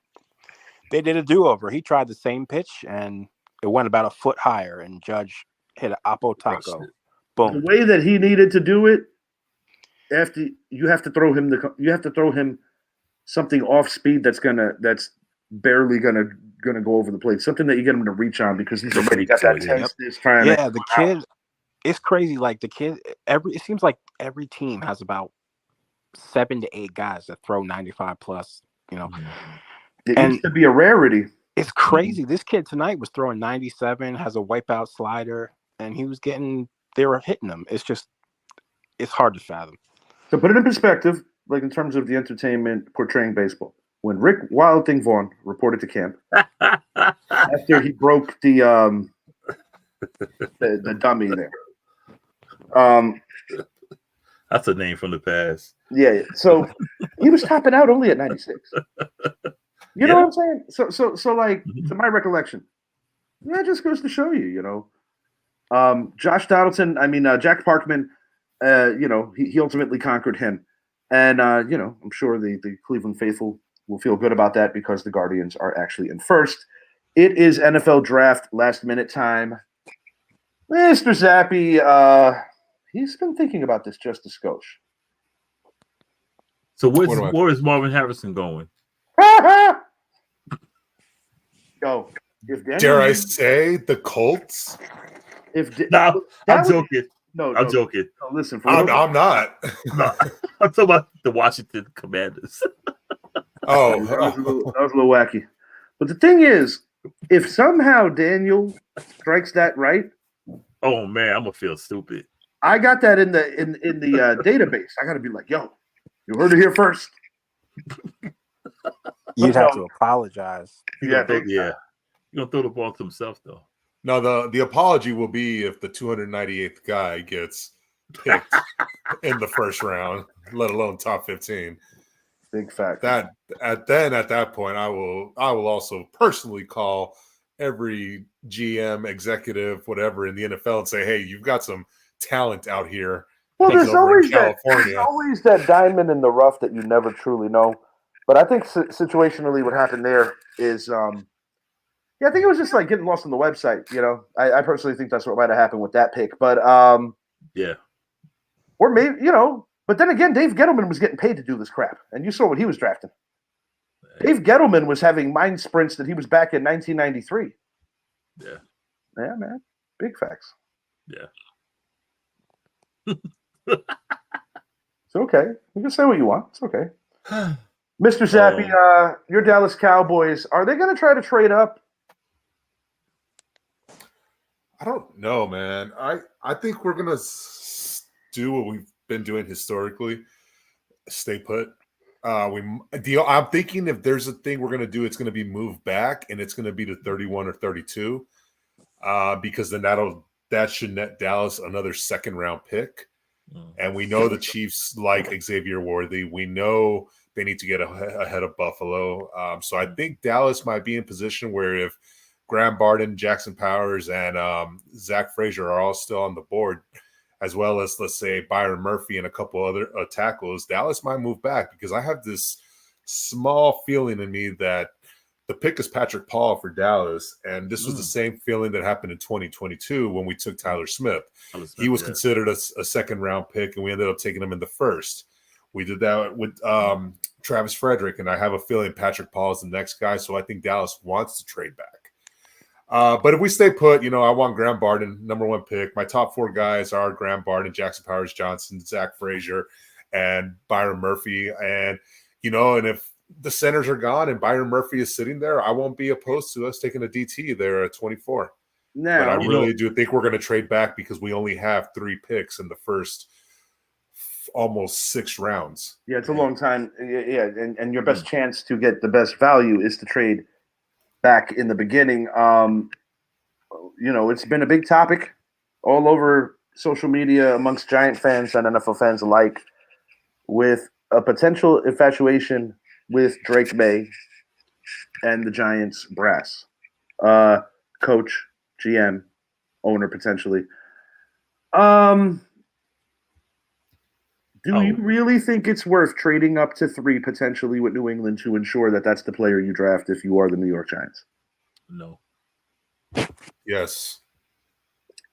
They did a do-over. He tried the same pitch, and It went about a foot higher, and Judge hit an Oppo Taco. The Boom. way that he needed to do it, after you have to throw him something off speed that's barely gonna go over the plate. Something that you get him to reach on because he's already got that tenseness trying to. Yeah, the kid. It's crazy. Like the kid, it seems like every team has about 7 to 8 guys that throw 95 plus. You know, It used to be a rarity. It's crazy. This kid tonight was throwing 97, has a wipeout slider, and they were hitting him. It's hard to fathom. To put it in perspective, like in terms of the entertainment portraying baseball, when Rick Wild Thing Vaughn reported to camp after he broke the dummy there. That's a name from the past. Yeah, so he was topping out only at 96. You know what I'm saying? So like, to my recollection, it just goes to show you, you know. Josh Donaldson, Jack Parkman, he ultimately conquered him. And, I'm sure the Cleveland faithful will feel good about that because the Guardians are actually in first. It is NFL draft last minute time. Mr. Zappi, he's been thinking about this just a skosh. So where is Marvin Harrison going? Yo, dare I say the Colts? I'm joking. I'm joking. No, listen, I'm not. No, I'm talking about the Washington Commanders. That was a little wacky. But the thing is, if somehow Daniel strikes that right, oh man, I'm gonna feel stupid. I got that in the database. I got to be like, yo, you heard it here first. You'd have to apologize. You're gonna throw the ball to himself though. No, the apology will be if the 298th guy gets picked in the first round, let alone top 15. Big fact. At that point, I will also personally call every GM, executive, whatever in the NFL and say, hey, you've got some talent out here. Well, there's always that diamond in the rough that you never truly know. But I think situationally, what happened there is, I think it was just like getting lost on the website. You know, I personally think that's what might have happened with that pick. But or maybe But then again, Dave Gettleman was getting paid to do this crap, and you saw what he was drafting. Dave Gettleman was having mind sprints that he was back in 1993. Yeah, man, big facts. Yeah. It's okay. You can say what you want. It's okay. Mr. Zappi, your Dallas Cowboys, are they going to try to trade up? I don't know, man. I think we're going to do what we've been doing historically. Stay put. I'm thinking if there's a thing we're going to do, it's going to be move back, and it's going to be to 31 or 32 because then that should net Dallas another second-round pick. And we know the Chiefs like Xavier Worthy. We know they need to get ahead of Buffalo. So I think Dallas might be in position where if Graham Barden, Jackson Powers, and Zach Frazier are all still on the board, as well as, let's say, Byron Murphy and a couple other tackles, Dallas might move back because I have this small feeling in me that the pick is Patrick Paul for Dallas, and this was the same feeling that happened in 2022 when we took Tyler Smith. He was considered a second-round pick, and we ended up taking him in the first. We did that with Travis Frederick, and I have a feeling Patrick Paul is the next guy, so I think Dallas wants to trade back. But if we stay put, I want Graham Barden, number 1 pick. My top 4 guys are Graham Barden, Jackson Powers Johnson, Zach Frazier, and Byron Murphy. And, and if the centers are gone and Byron Murphy is sitting there, I won't be opposed to us taking a DT there at 24. No, but I really do think we're going to trade back because we only have 3 picks in the first almost 6 rounds. Yeah, it's a long time. Yeah, and your best chance to get the best value is to trade back in the beginning. It's been a big topic all over social media amongst Giant fans and NFL fans alike with a potential infatuation with Drake May and the Giants brass. Coach, GM, owner potentially. Do you really think it's worth trading up to 3 potentially with New England to ensure that that's the player you draft if you are the New York Giants? No. Yes.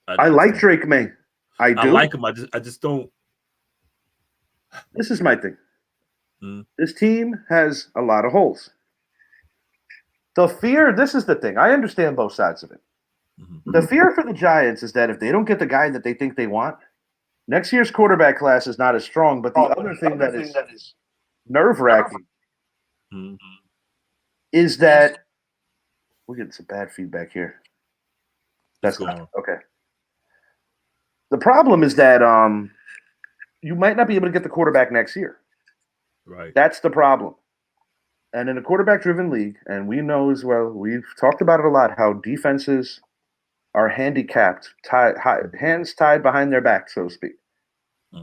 I like Drake May. I do. I like him. I just don't. This is my thing. This team has a lot of holes. The fear, this is the thing. I understand both sides of it. The fear for the Giants is that if they don't get the guy that they think they want, next year's quarterback class is not as strong. But the other thing that is nerve-wracking is that we're getting some bad feedback here. That's not okay. The problem is that you might not be able to get the quarterback next year. Right. That's the problem. And in a quarterback-driven league, and we know as well, we've talked about it a lot, how defenses are handicapped, hands tied behind their back, so to speak,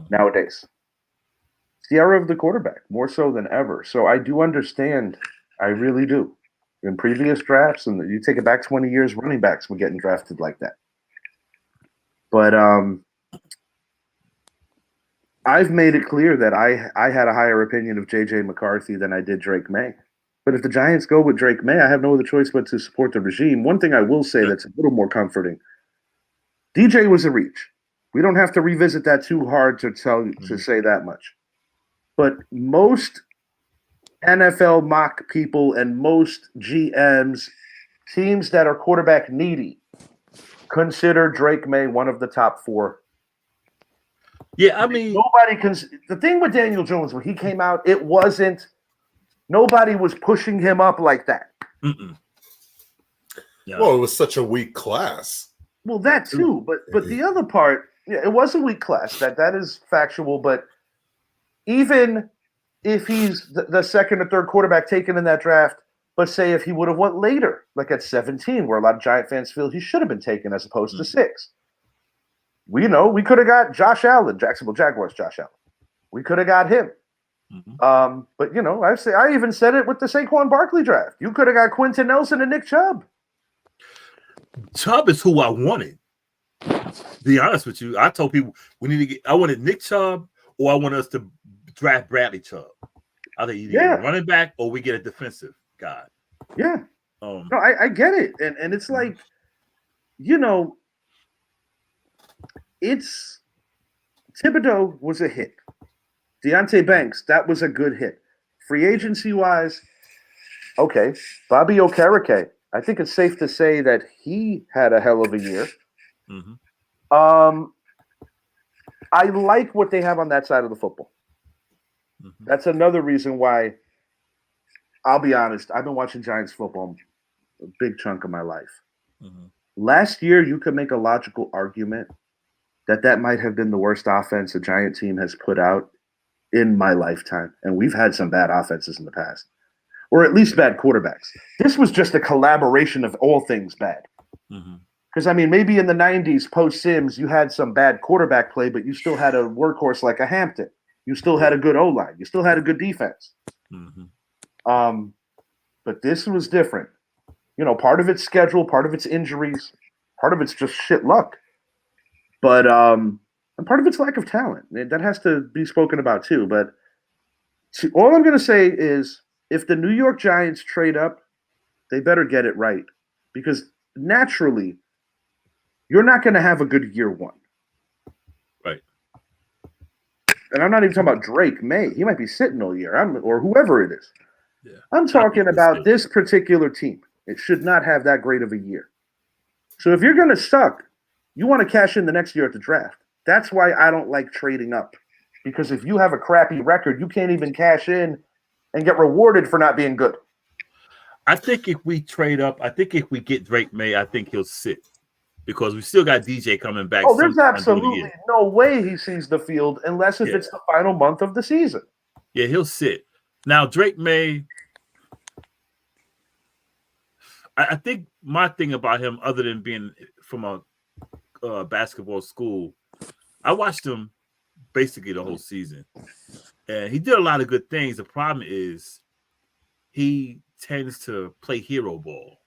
nowadays. It's the era of the quarterback, more so than ever. So I do understand. I really do. In previous drafts, and you take it back 20 years, running backs were getting drafted like that. But I've made it clear that I had a higher opinion of J.J. McCarthy than I did Drake May. But if the Giants go with Drake May, I have no other choice but to support the regime. One thing I will say that's a little more comforting, DJ was a reach. We don't have to revisit that too hard to say that much. But most NFL mock people and most GMs, teams that are quarterback needy, consider Drake May one of the top 4. Yeah, I mean, nobody can. The thing with Daniel Jones when he came out, it wasn't. Nobody was pushing him up like that. Yeah. Well, it was such a weak class. Well, that too, but the other part, yeah, it was a weak class. That is factual. But even if he's the second or third quarterback taken in that draft, but say if he would have went later, like at 17, where a lot of Giant fans feel he should have been taken as opposed to 6. We could have got Josh Allen, Jacksonville Jaguars, Josh Allen. We could have got him. But I even said it with the Saquon Barkley draft. You could have got Quentin Nelson and Nick Chubb. Chubb is who I wanted. To be honest with you, I told people we need to get. I wanted Nick Chubb, or I want us to draft Bradley Chubb. I think either get a running back or we get a defensive guy. Yeah. No, I get it, and it's like, it's Thibodeau was a hit. Deonte Banks, that was a good hit. Free agency wise, okay. Bobby Okereke, I think it's safe to say that he had a hell of a year. I like what they have on that side of the football. That's another reason why, I'll be honest, I've been watching Giants football a big chunk of my life. Last year, you could make a logical argument that might have been the worst offense a Giant team has put out in my lifetime. And we've had some bad offenses in the past, or at least bad quarterbacks. This was just a collaboration of all things bad. Because, I mean, maybe in the 90s, post-Sims, you had some bad quarterback play, but you still had a workhorse like a Hampton. You still had a good O-line. You still had a good defense. But this was different. Part of it's schedule, part of it's injuries, part of it's just shit luck. But and part of it's lack of talent. That has to be spoken about too. But all I'm going to say is if the New York Giants trade up, they better get it right. Because naturally, you're not going to have a good year one. Right. And I'm not even talking about Drake May. He might be sitting all year, or whoever it is. Yeah. I'm talking about this particular team. It should not have that great of a year. So if you're going to suck, you want to cash in the next year at the draft. That's why I don't like trading up. Because if you have a crappy record, you can't even cash in and get rewarded for not being good. I think if we trade up, I think if we get Drake May, I think he'll sit. Because we still got DJ coming back. Oh, there's absolutely no way he sees the field unless if it's the final month of the season. Yeah, he'll sit. Now, Drake May, I think my thing about him, other than being from a basketball school, I watched him basically the whole season. And he did a lot of good things. The problem is he tends to play hero ball.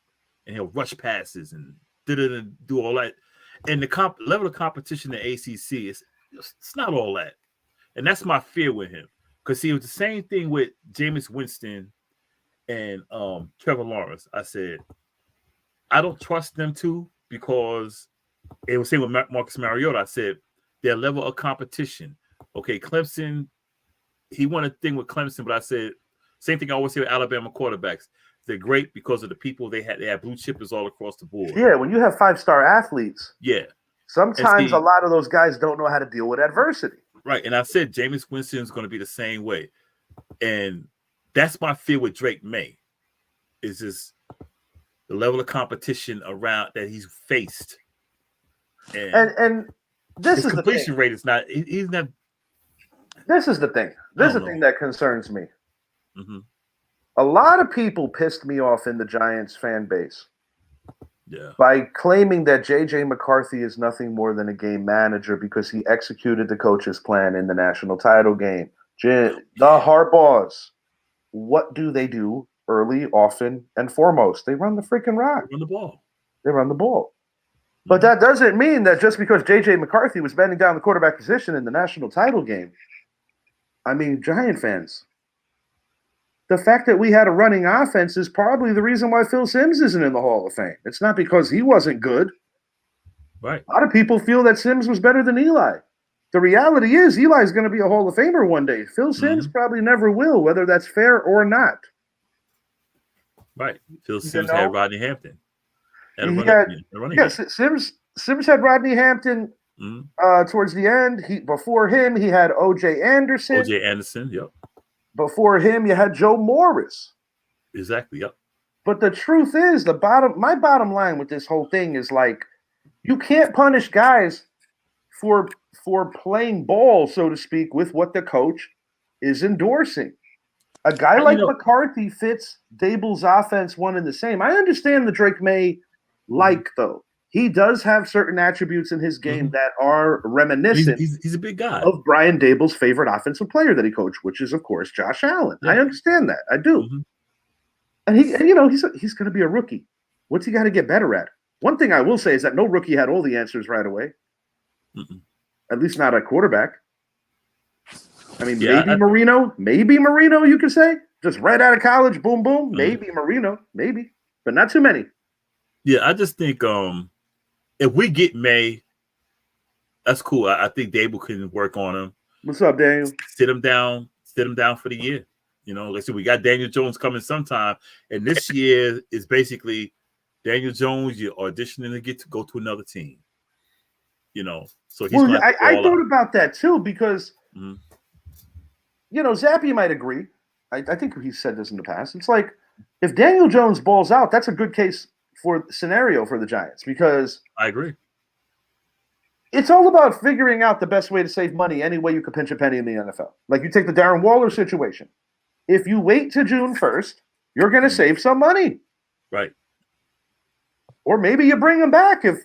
And he'll rush passes and do all that. And the level of competition in the ACC, it's not all that. And that's my fear with him. Because see, it was the same thing with Jameis Winston and Trevor Lawrence. I said, I don't trust them too because it was saying with Marcus Mariota. I said their level of competition. Okay, Clemson. He won a thing with Clemson, but I said same thing I always say with Alabama quarterbacks. They're great because of the people they had. They had blue chippers all across the board. Yeah, when you have 5-star athletes, yeah. Sometimes a lot of those guys don't know how to deal with adversity. Right, and I said Jameis Winston is going to be the same way, and that's my fear with Drake May. Is just the level of competition around that he's faced, and this his is completion rate is not. He's not. This is the thing. This is the thing that concerns me. Mm-hmm. A lot of people pissed me off in the Giants fan base. Yeah. By claiming that J.J. McCarthy is nothing more than a game manager because he executed the coach's plan in the national title game. The Harbaughs, what do they do early, often, and foremost? They run the freaking rock. They run the ball. They run the ball. But that doesn't mean that just because J.J. McCarthy was bending down the quarterback position in the national title game, I mean, Giant fans, the fact that we had a running offense is probably the reason why Phil Simms isn't in the Hall of Fame. It's not because he wasn't good. Right. A lot of people feel that Simms was better than Eli. The reality is Eli's going to be a Hall of Famer one day. Phil Simms probably never will, whether that's fair or not. Right. Phil Simms had Rodney Hampton. Simms had Rodney Hampton towards the end. Before him, he had O.J. Anderson. O.J. Anderson, yep. Before him, you had Joe Morris. Exactly, yep. But the truth is, my bottom line with this whole thing is like, you can't punish guys for playing ball, so to speak, with what the coach is endorsing. A guy like McCarthy fits Dable's offense one and the same. I understand the Drake May though. He does have certain attributes in his game that are reminiscent. He's a big guy of Brian Dable's favorite offensive player that he coached, which is, of course, Josh Allen. Yeah. I understand that. I do. And he's going to be a rookie. What's he got to get better at? One thing I will say is that no rookie had all the answers right away. At least not a quarterback. I mean, maybe Marino, you could say. Just right out of college, boom, boom. Maybe Marino, maybe. But not too many. Yeah, I just think if we get May, that's cool. I think Dable can work on him. What's up, Daniel? Sit him down for the year. You know, like I said, we got Daniel Jones coming sometime, and this year is basically Daniel Jones. You're auditioning to go to another team. You know, so he's. Well, I thought about that too because, Zappy might agree. I think he said this in the past. It's like if Daniel Jones balls out, that's a good case for scenario for the Giants because I agree. It's all about figuring out the best way to save money any way you could pinch a penny in the NFL. Like you take the Darren Waller situation. If you wait to June 1st, you're going to save some money. Right. Or maybe you bring him back if,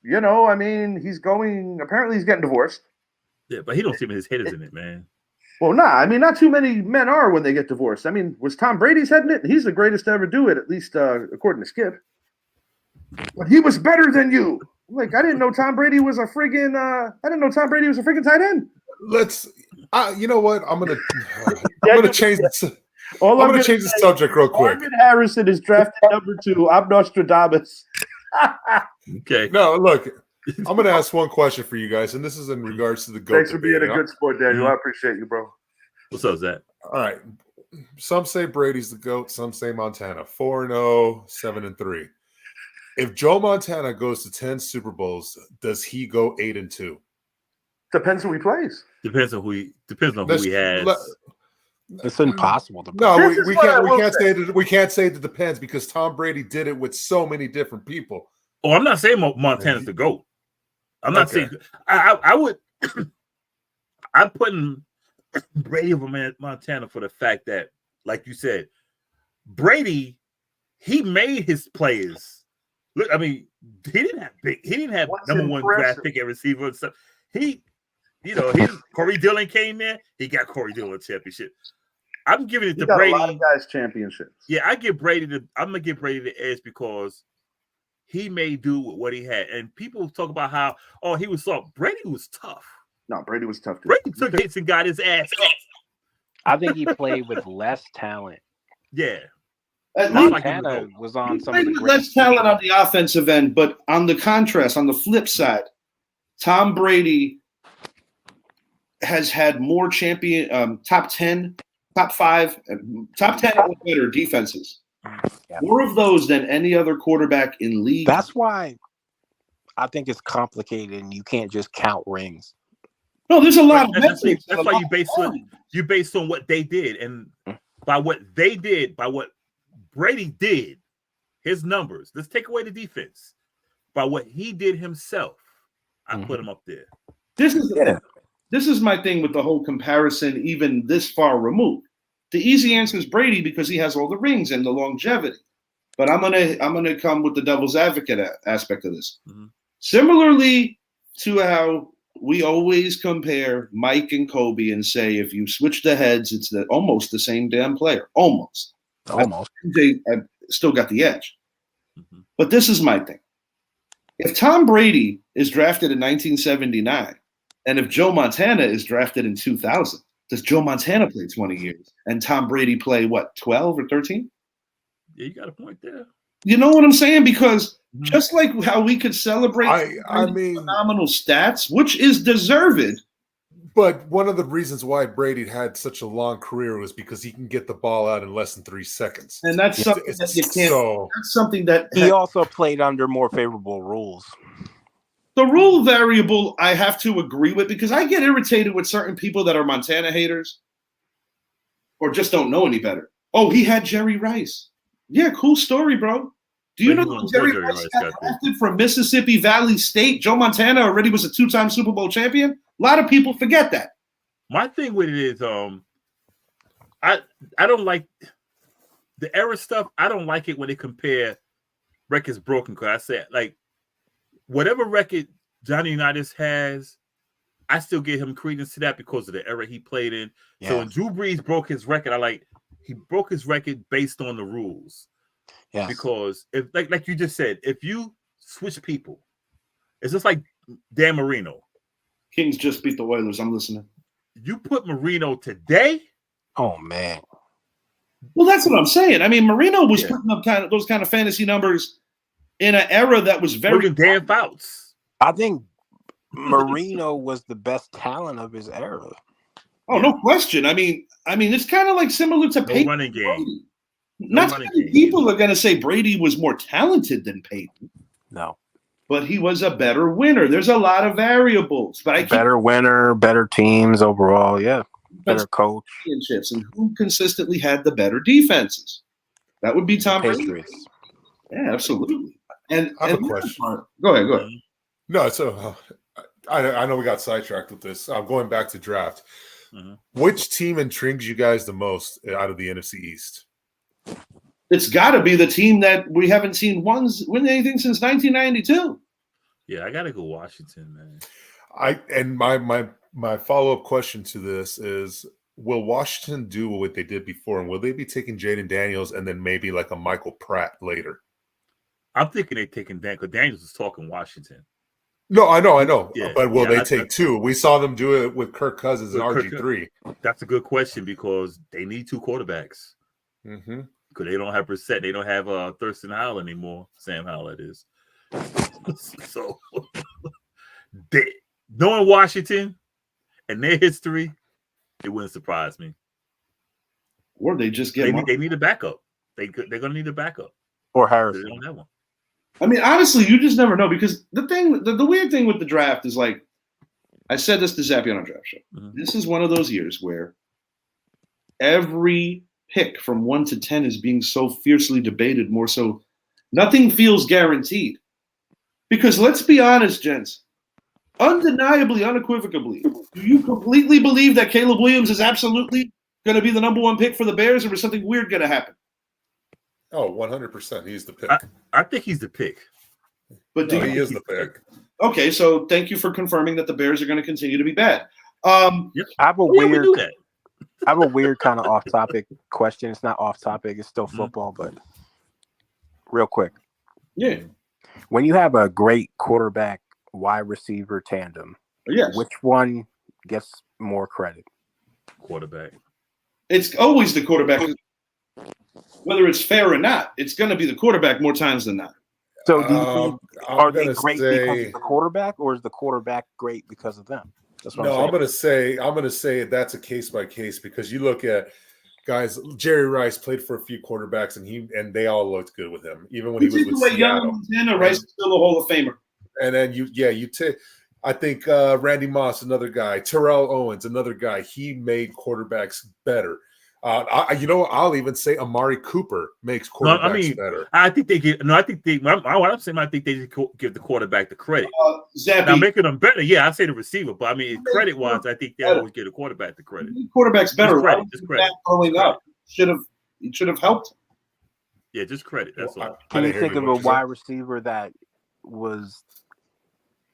apparently he's getting divorced. Yeah, but he don't seem his head is in it, man. Well, not too many men are when they get divorced. I mean, was Tom Brady's head in it? He's the greatest to ever do it, at least according to Skip. But he was better than you. Like, I didn't know Tom Brady was a friggin' tight end. You know what? I'm gonna change this. I'm gonna change the subject real quick. Marvin Harrison is drafted number 2. I'm Nostradamus. Okay. No, look, I'm gonna ask one question for you guys, and this is in regards to the GOAT. Thanks for being a good sport, Daniel. I appreciate you, bro. What's up, Zach? All right. Some say Brady's the GOAT. Some say Montana. 4-0, 7-3. If Joe Montana goes to 10 Super Bowls, does he go 8-2? Depends who he plays. Depends on who he has. It's impossible to. No, we can't say that depends because Tom Brady did it with so many different people. Oh, I'm not saying Montana's the GOAT. I'm not saying I would. I'm putting Brady over Montana for the fact that, like you said, Brady, he made his players. Look, I mean, he didn't have number 1 draft pick at receiver and stuff. Corey Dillon came there. He got Corey Dillon championship. I'm giving it to Brady. A lot of guys championships. Yeah, I'm gonna give Brady the edge because he may do with what he had. And people talk about how he was soft. Brady was tough. No, Brady was tough too. Brady took hits and got his ass up. I think he played with less talent. Yeah. At I least like him to Montana go. was on he some of played the with great less talent on the offensive end, but on the contrast, on the flip side, Tom Brady has had more top 10, top 5, top 10 or better defenses. Yeah. More of those than any other quarterback in league. That's why I think it's complicated and you can't just count rings. No, there's a lot of That's metrics. why you based on what they did, and by what they did, by what Brady did, his numbers. Let's take away the defense. By what he did himself, I put him up there. This is my thing with the whole comparison, even this far removed. The easy answer is Brady because he has all the rings and the longevity. But I'm gonna come with the devil's advocate aspect of this. Similarly to how we always compare Mike and Kobe and say if you switch the heads, it's almost the same damn player. Almost. They still got the edge. But this is my thing. If Tom Brady is drafted in 1979, and if Joe Montana is drafted in 2000, does Joe Montana play 20 years and Tom Brady play, what, 12 or 13? Yeah, you got a point there. You know what I'm saying? Because just like how we could celebrate phenomenal stats, which is deserved. But one of the reasons why Brady had such a long career was because he can get the ball out in less than 3 seconds. And that's something that you can't. That's something that he also played under more favorable rules. The rule variable I have to agree with because I get irritated with certain people that are Montana haters or just don't know any better. Oh, he had Jerry Rice. Yeah, cool story, bro. Do you know Jerry Rice got drafted from Mississippi Valley State? Joe Montana already was a 2-time Super Bowl champion. A lot of people forget that. My thing with it is, I don't like the era stuff. I don't like it when they compare records broken. Because I said, like, whatever record Johnny Unitas has, I still give him credence to that because of the era he played in. Yeah. So when Drew Brees broke his record, he broke his record based on the rules. Yeah. Because if like you just said, if you switch people, it's just like Dan Marino. Kings just beat the Oilers. I'm listening. You put Marino today? Oh man. Well, that's what I'm saying. I mean, Marino was putting up those kind of fantasy numbers in an era that was very Dan Fouts. I think Marino was the best talent of his era. Oh, no question. I mean, it's kind of like similar to Peyton. Running game. Not many people are going to say Brady was more talented than Peyton. No. But he was a better winner. There's a lot of variables. But better winner, better teams overall. Yeah. Better coach. And who consistently had the better defenses? That would be Tom Brady. Yeah, absolutely. And I have a question. Go ahead. No, so I know we got sidetracked with this. I'm going back to draft. Which team intrigues you guys the most out of the NFC East? It's got to be the team that we haven't seen win anything since 1992. Yeah, I got to go Washington, man. My follow-up question to this is, will Washington do what they did before, and will they be taking Jaden Daniels and then maybe like a Michael Pratt later? I'm thinking they're taking because Daniels is talking Washington. No, I know. Yeah, but will they take two? We saw them do it with Kirk Cousins and RG3. That's a good question because they need 2 quarterbacks. Because they don't have Brissett. They don't have Thurston Howell anymore. Sam Howell, that is. So, knowing Washington and their history, it wouldn't surprise me. Or they just get they need a backup. They're going to need a backup. Or Harrison. They don't have one. I mean, honestly, you just never know because the weird thing with the draft is like, I said this to Zappy on our draft show. This is one of those years where every pick from 1 to 10 is being so fiercely debated, more so nothing feels guaranteed. Because let's be honest, gents, undeniably, unequivocally, do you completely believe that Caleb Williams is absolutely going to be the number 1 pick for the Bears, or is something weird going to happen? Oh, 100%. He's the pick. I think he's the pick. But he is the pick. Okay, so thank you for confirming that the Bears are going to continue to be bad. I have a weird kind of off-topic question. It's not off-topic. It's still football, but real quick. Yeah. When you have a great quarterback wide receiver tandem, which one gets more credit? Quarterback. It's always the quarterback. whether it's fair or not, it's going to be the quarterback more times than not. So do you think are they great because say of the quarterback, or is the quarterback great because of them? That's what no. I'm saying. I'm gonna say that's a case by case because you look at guys. Jerry Rice played for a few quarterbacks, and they all looked good with him, even when he was with Seattle. Montana, Rice is still a Hall of Famer. And then you take. I think Randy Moss, another guy. Terrell Owens, another guy. He made quarterbacks better. I'll even say Amari Cooper makes quarterbacks better. I think they give. No, I think they. What I'm saying, I think they give the quarterback the credit. Zappy, now making them better, yeah, I say the receiver, but I mean, credit wise, I think they always give the quarterback the credit. Quarterback's better. Just credit. Growing up, should have helped. Yeah, just credit. That's all. Can you think of a wide receiver that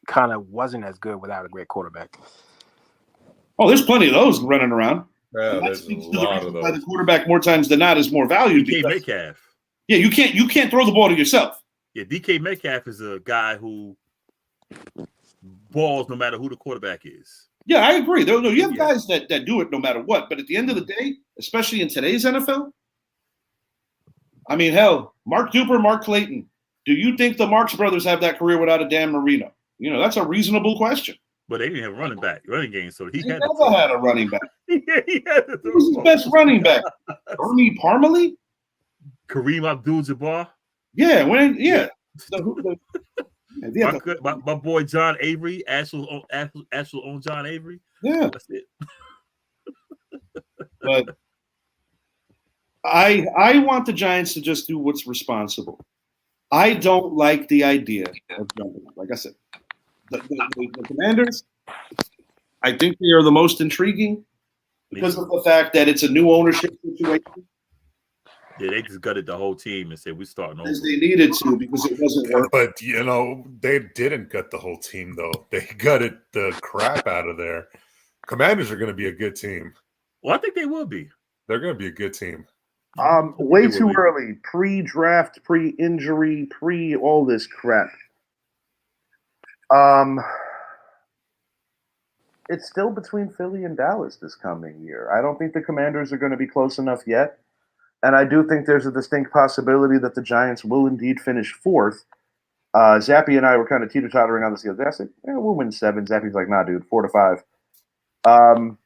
wasn't as good without a great quarterback? Oh, there's plenty of those running around. Yeah, there's a lot of those. The quarterback more times than not is more valued. DK Metcalf. Yeah, you can't throw the ball to yourself. Yeah, DK Metcalf is a guy who balls no matter who the quarterback is. Yeah, I agree. No, you have guys that do it no matter what. But at the end of the day, especially in today's NFL, I mean, hell, Mark Duper, Mark Clayton. Do you think the Marx brothers have that career without a Dan Marino? That's a reasonable question. But they didn't have running game, so he never had a running back. He was his best running back. Ernie Parmalee? Kareem Abdul-Jabbar? Yeah, my boy John Avery, Ashel on John Avery. Yeah. That's it. But I want the Giants to just do what's responsible. I don't like the idea of jumping. Like I said, the Commanders, I think they are the most intriguing because of the fact that it's a new ownership situation. Yeah, they just gutted the whole team and said we're starting over. As they needed to because it wasn't working. But they didn't gut the whole team though. They gutted the crap out of there. Commanders are going to be a good team. Well, I think they will be. They're going to be a good team. Way too early. Pre-draft, pre-injury, all this crap. It's still between Philly and Dallas this coming year. I don't think the Commanders are going to be close enough yet. And I do think there's a distinct possibility that the Giants will indeed finish fourth. Zappy and I were kind of teeter-tottering on this the other day. I said, we'll win 7. Zappy's like, nah, dude, 4 to 5. Our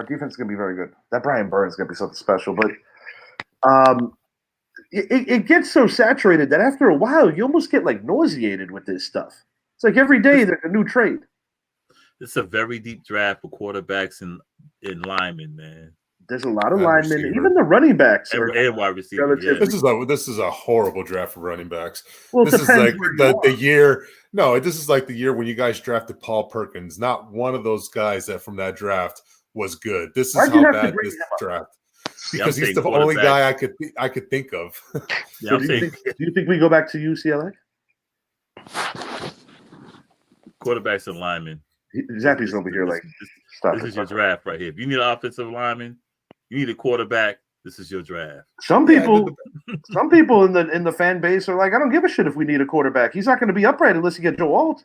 defense is going to be very good. That Brian Burns is going to be something special. But it gets so saturated that after a while, you almost get like nauseated with this stuff. It's like every day there's a new trade. It's a very deep draft for quarterbacks and linemen, man. There's a lot of linemen, even the running backs and wide receivers. Yeah. This is a horrible draft for running backs. Well, this is like the year. No, this is like the year when you guys drafted Paul Perkins. Not one of those guys that from that draft was good. This is how bad this draft. Because he's the only guy I could think of. Yeah, do you think we go back to UCLA? Quarterbacks and linemen. Zappy's over here like this is your draft right here. If you need an offensive lineman, you need a quarterback. This is your draft. Some people in the fan base are like, I don't give a shit if we need a quarterback. He's not going to be upright unless you get Joe Alt.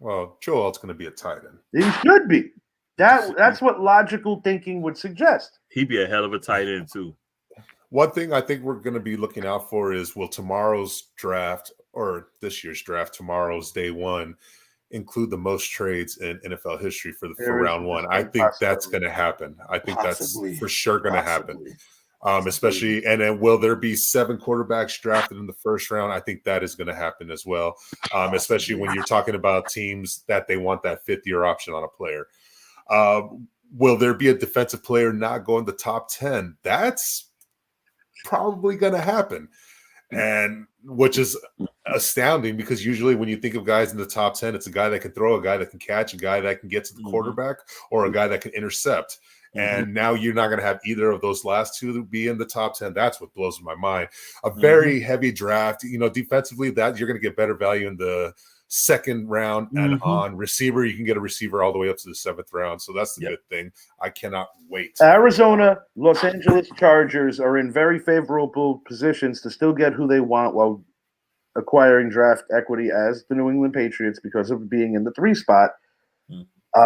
Well, Joe Alt's going to be a tight end. He should be. That's what logical thinking would suggest. He'd be a hell of a tight end too. One thing I think we're going to be looking out for is will tomorrow's draft or this year's draft, tomorrow's day one, include the most trades in NFL history for round one. I think that's going to happen. I think that's for sure going to happen. Especially, and then will there be 7 quarterbacks drafted in the first round? I think that is going to happen as well. Especially when you're talking about teams that they want that 5th-year option on a player. Will there be a defensive player not going the top 10? That's probably going to happen. And which is astounding because usually when you think of guys in the top 10, it's a guy that can throw, a guy that can catch, a guy that can get to the quarterback, or a guy that can intercept. And now you're not going to have either of those last two be in the top 10. That's what blows my mind. A very heavy draft, defensively, that you're going to get better value in the 2nd round and on receiver. You can get a receiver all the way up to the 7th round. So that's the good thing. I cannot wait. Arizona, Los Angeles Chargers are in very favorable positions to still get who they want while acquiring draft equity as the New England Patriots because of being in the 3 spot.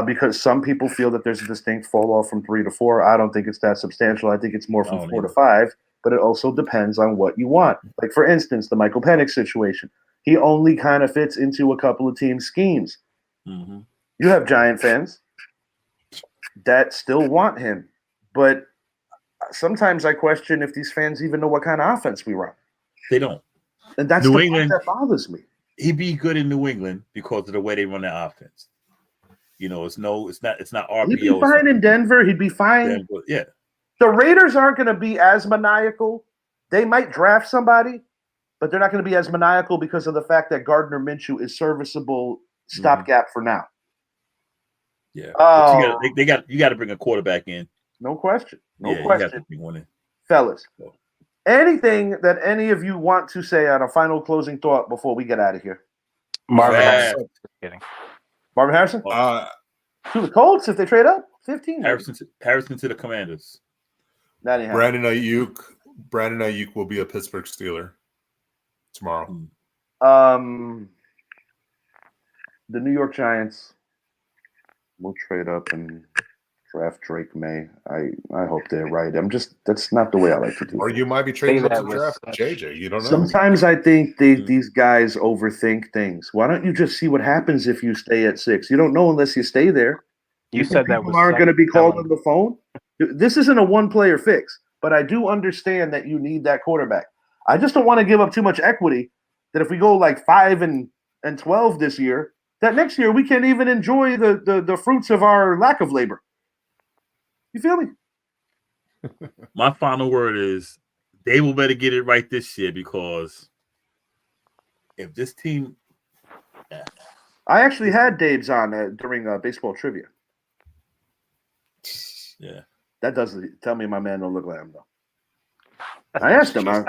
because some people feel that there's a distinct fall off from 3 to 4. I don't think it's that substantial. I think it's more from 4 to 5, but it also depends on what you want. Like, for instance, the Michael Penix situation. He only kind of fits into a couple of team schemes. Mm-hmm. You have Giant fans that still want him, but sometimes I question if these fans even know what kind of offense we run. They don't. And that's New the England, part that bothers me. He'd be good in New England because of the way they run their offense. You know, it's not RPO. He'd be fine in Denver. He'd be fine. Denver, yeah. The Raiders aren't going to be as maniacal. They might draft somebody, but they're not going to be as maniacal because of the fact that Gardner Minshew is serviceable stopgap for now. Yeah. Oh, you got to bring a quarterback in. No question. No You question. have to bring one in. Fellas, anything that any of you want to say on a final closing thought before we get out of here? Marvin Harrison. Marvin Harrison? To the Colts if they trade up? 15. Harrison to the Commanders. Brandon Ayuk will be a Pittsburgh Steeler tomorrow. The New York Giants will trade up and draft Drake May. I hope they're right. That's not the way I like to do it. Or you might be trading up to draft JJ. You don't know. Sometimes I think these guys overthink things. Why don't you just see what happens if you stay at 6? You don't know unless you stay there. You said that people aren't going to be called on the phone. This isn't a one-player fix, but I do understand that you need that quarterback. I just don't want to give up too much equity that if we go like 5 and 12 this year, that next year we can't even enjoy the fruits of our lack of labor. You feel me? My final word is they will better get it right this year because if this team... I actually had Dave's on during baseball trivia. Yeah. That doesn't tell me my man don't look like him, though. I asked him. I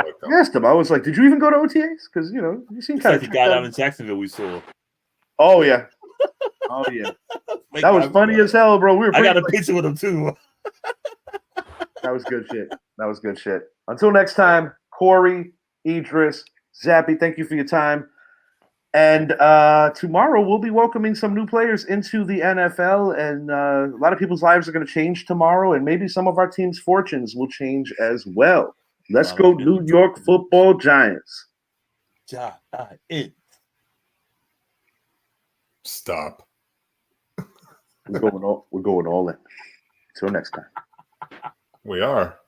was like, did you even go to OTAs? Because, you seem kind of like the guy down in Jacksonville we saw. Oh, yeah. Oh, yeah. That was funny as hell, bro. I got a picture with him, too. That was good shit. Until next time, Corey, Idris, Zappy, thank you for your time. And tomorrow we'll be welcoming some new players into the NFL, and a lot of people's lives are going to change tomorrow, and maybe some of our team's fortunes will change as well. Let's go, New York Football Giants. Stop. We're going all in. Until next time. We are.